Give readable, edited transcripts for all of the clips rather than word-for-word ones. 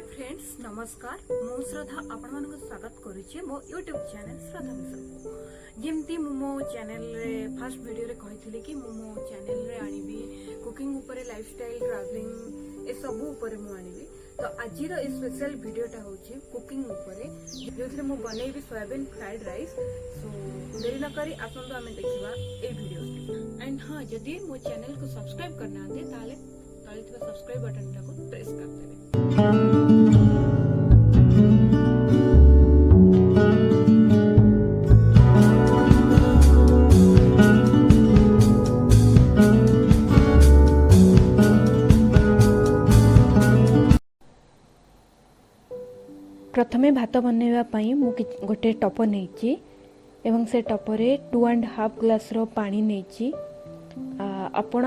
Friends नमस्कार मु श्रद्धा आपण मानक स्वागत करुचे मो यूट्यूब चैनल श्रद्धा मिश्रा जेमती मो चैनल रे फर्स्ट वीडियो रे कहिथिले कि मो चैनल रे आनिबी कुकिंग ऊपर लाइफस्टाइल ट्रैवलिंग ए सब ऊपर मु आनिबी। तो आज रो स्पेशल वीडियोटा होची कुकिंग ऊपर जोथरे मु बनेबी सोयाबीन फ्राइड राइस। सो देरी न करी आसंतो आमे देखिबा ए वीडियो। एंड हां जदी मो चैनल को सब्सक्राइब करना आंदे ताले तळे थिबा सब्सक्राइब बटन टाको प्रेस कर देबे। प्रथमे भात बनैबा पई मु गोटे टप नेछि एवं से टपरे 2.5 ग्लास रो पानी नेछि। आपण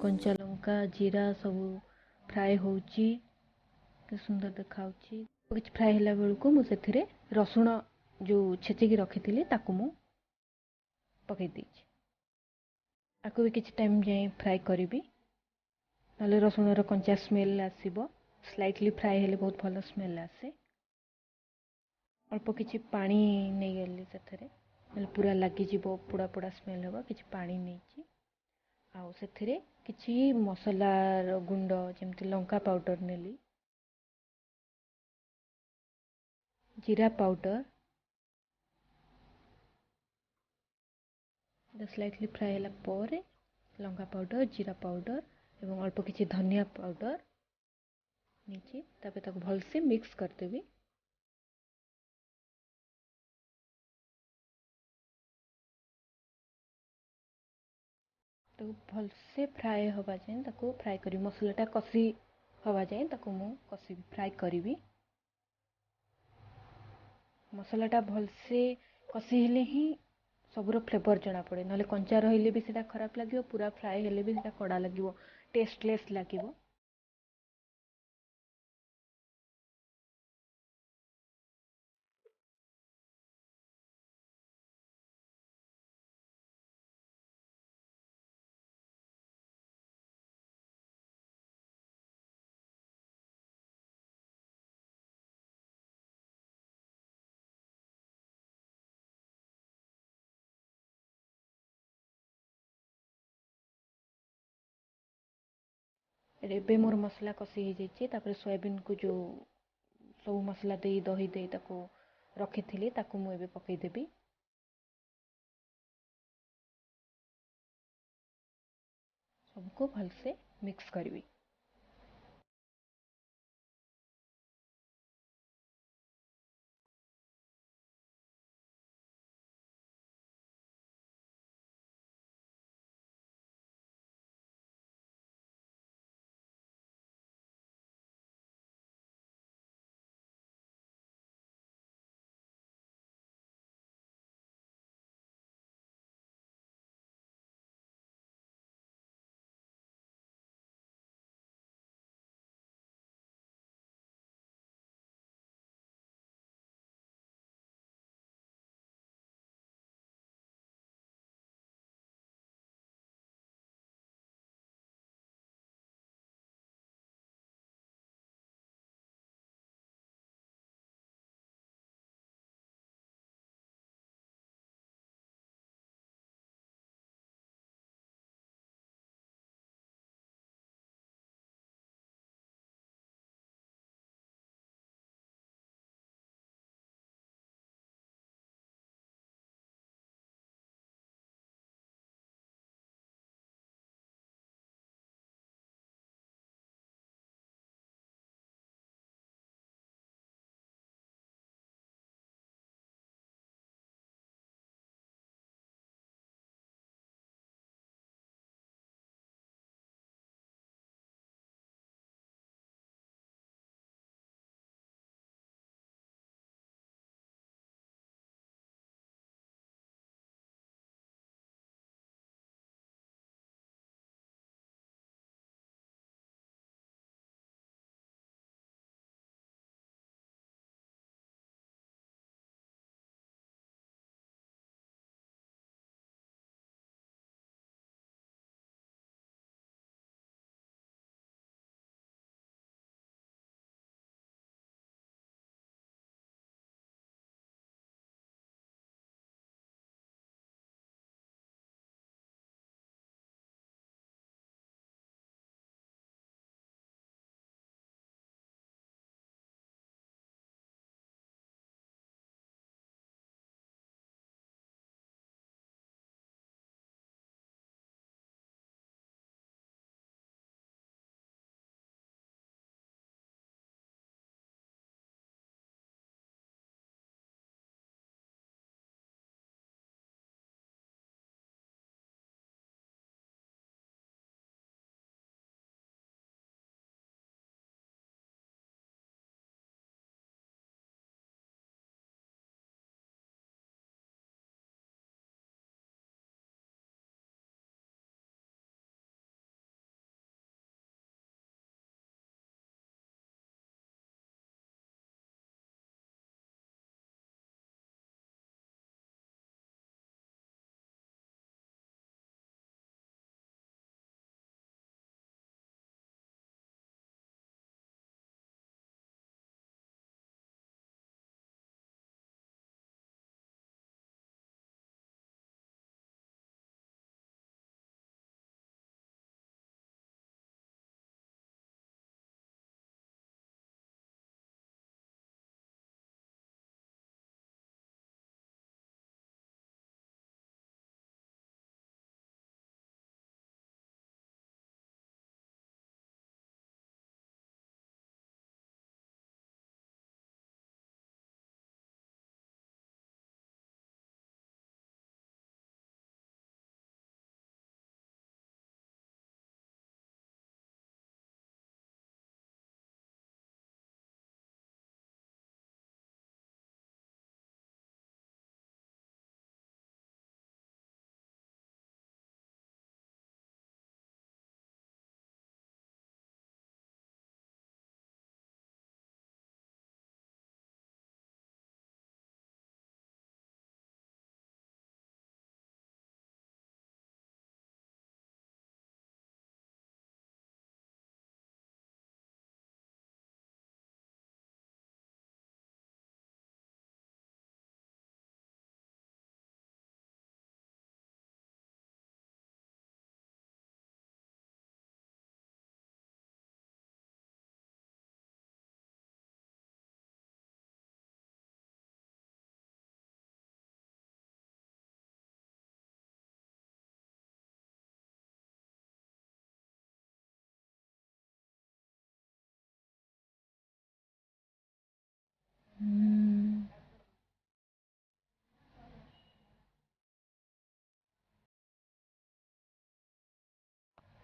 कंचा लंका जीरा सब फ्राए होची के सुंदर देखाउची। किछ फ्राए होला बेलको मु सेथिरे रसुण जो छेचिकी रखिथिली ताकू मु पकई देछि। आकु भी किछ टाइम जाए फ्राए करिबी नले रसुणर कंचा स्मेल आसीबो। स्लाइटली फ्राए हेले बहुत भल स्मेल आसे। अल्प किछि पानी नै गेली सेथरे नले पूरा लागी जिवो पुड़ा पुड़ा स्मेल होबो। किछि पानी नैछि आउ सेथिरे किछि मसलार गुंड जेमति लंका पाउडर नेली, जीरा पाउडर स्लाइटली फ्राए होला परे लंका पाउडर जीरा पाउडर एवं अल्प किछि धनिया पाउडर नीचे तापर ताको भल से मिक्स करदेबी। ताको भल से फ्राए हवा जाए ताको फ्राए करी मसलाटा कसी हवा जाए ताको मु कसी फ्राए करी। मसलाटा भल से कसी हेले ही सबुर फ्लेवर जना पड़े नले कंचा रहिले भी सेटा खराब लागिवो पूरा फ्राए हेले भी सेटा कड़ा लागिवो टेस्टलेस लागिवो। एबे मोर मसला कसी हो जाइए। तापर सोयाबीन को जो सब मसला दे दही दे ताको रखी ताको मु एबे पकई देबी। सबको भल से मिक्स करबी।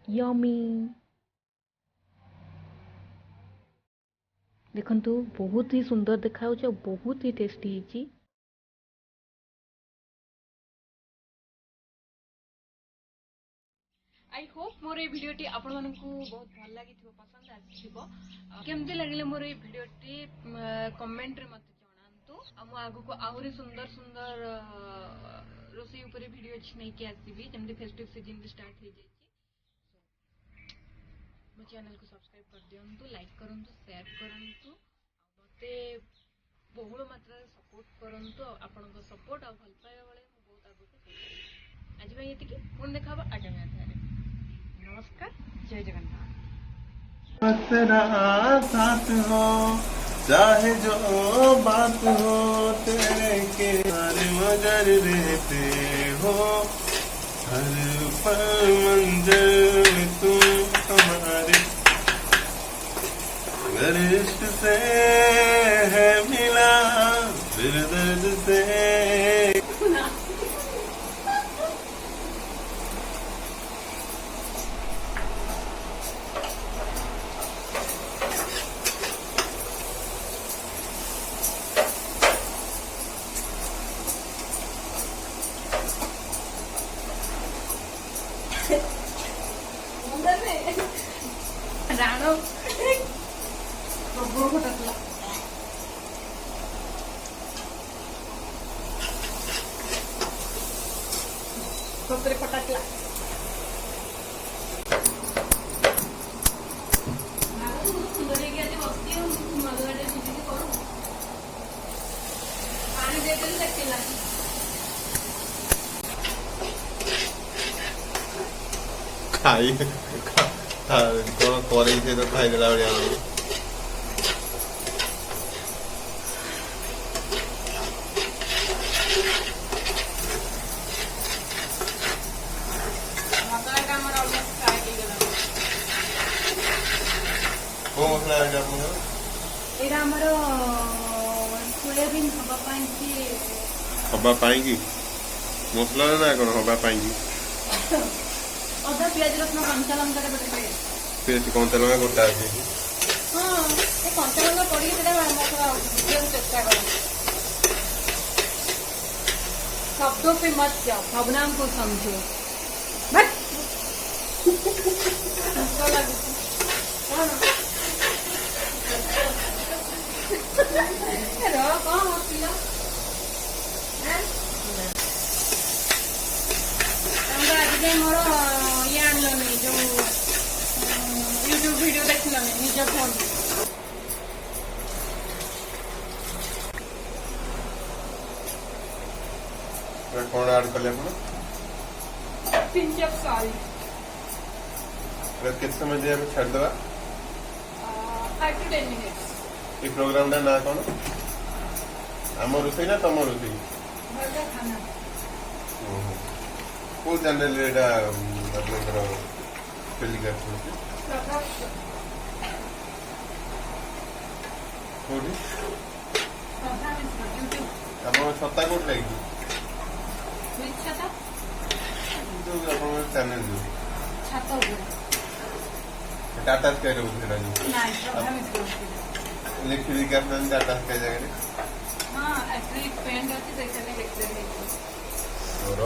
यमी देखंतु बहुत ही सुंदर देखा और बहुत ही टेस्टी है। आई होप मोर ये भिडियोटी आपण मानकु बहुत भल लगी पसंद आसीथिबो। केमती लागिले मोर ये भिडियोटी कमेंट रे मते जणांतु। हम आगु को आहुरी सुंदर सुंदर रोसई ऊपर भिडियो नै के आसीबी जेमती फेस्टिव सीजन भी स्टार्ट हो जाई। मो चैनल को सब्सक्राइब कर दियंतु, लाइक करंतु, शेयर करंतु, मते बहुल मात्रा सपोर्ट करंतु। आपनका सपोर्ट आ भल पाया बेले मो बहुत आगु को आज भाई एतिकी पुन देखाबा आगामी अध्याय। नमस्कार, जय जगन्नाथ। तेरा साथ हो चाहे जो बात हो तेरे के मगर रहते हो हर पल मंजिल में तुम हमारे अगर इश्क से है मिला फिर दर्द से राणो प्रभु को टकला सतरे पटाकला सुंदर के आज बसती हूं मगवाडे सीधी करो पानी देते लगेला खाई कौन करे से तो खाई देला बढ़िया नहीं को मसला है आपको एरा हमरो सोयाबीन हवा पाएंगी मसला ना कौन हवा पाएंगी अदा प्याज रसुण कंचा लंका बटे पेस्ट कंचा लंका गोटा है हां ए कंचा लंका पड़ी सेटा मसला चेष्टा करो शब्दों पे मत जाओ भावनाओं को समझो बस अच्छा लगे रो कौन हसिला हैं हमरा आज मोर ये आनलनी जो यूट्यूब वीडियो देखलनी निज फोन कौन ऐड कर लिया अपन पिंच ऑफ सॉल्ट कितने समय दिया छाड़ दवा 5 to 10 minutes ये प्रोग्राम ना ना कौन आम रोसई ना तुम रोसई बर्गर खाना को चैनल एटा आपनकर टेलीकास्ट होची कोडी हम छत्ता कोड लागी छाता जो आपन चैनल जो छाता ऊपर टाटा स्काई रो उठे राजू नहीं प्रभावित करती इलेक्ट्रिक कैप्टन टाटा स्काई जगह हां एक्चुअली पेन करती देखने देखते हैं और